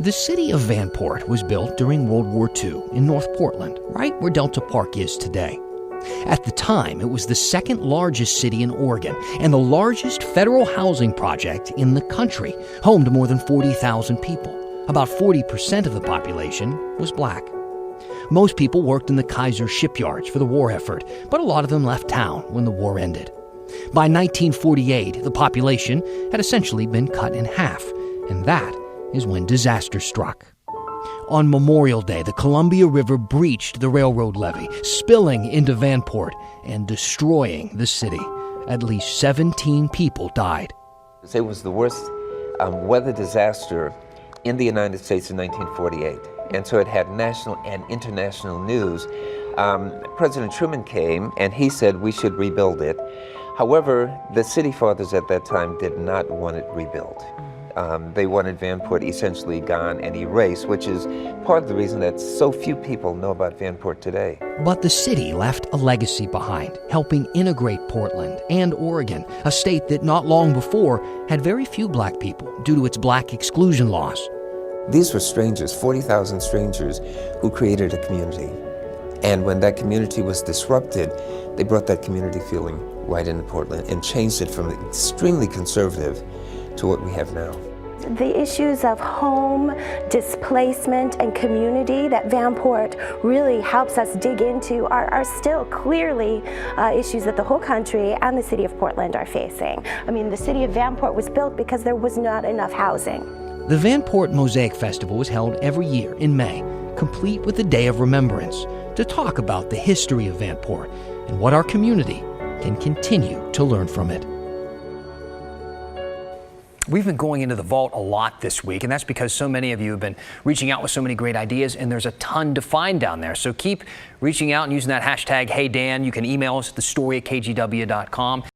The city of Vanport was built during World War II in North Portland, right where Delta Park is today. At the time, it was the second largest city in Oregon and the largest federal housing project in the country, home to more than 40,000 people. About 40% of the population was black. Most people worked in the Kaiser shipyards for the war effort, but a lot of them left town when the war ended. By 1948, the population had essentially been cut in half, and that is when disaster struck. On Memorial Day, the Columbia River breached the railroad levee, spilling into Vanport and destroying the city. At least 17 people died. It was the worst weather disaster in the United States in 1948. And so it had national and international news. President Truman came and he said we should rebuild it. However, the city fathers at that time did not want it rebuilt. They wanted Vanport essentially gone and erased, which is part of the reason that so few people know about Vanport today. But the city left a legacy behind, helping integrate Portland and Oregon, a state that not long before had very few black people due to its black exclusion laws. These were strangers, 40,000 strangers who created a community. And when that community was disrupted, they brought that community feeling right into Portland and changed it from extremely conservative to what we have now. The issues of home, displacement, and community that Vanport really helps us dig into are still clearly issues that the whole country and the city of Portland are facing. I mean, the city of Vanport was built because there was not enough housing. The Vanport Mosaic Festival is held every year in May, complete with a day of remembrance, to talk about the history of Vanport and what our community can continue to learn from it. We've been going into the vault a lot this week, and that's because so many of you have been reaching out with so many great ideas, and there's a ton to find down there. So keep reaching out and using that hashtag HeyDan. You can email us at thestory@kgw.com.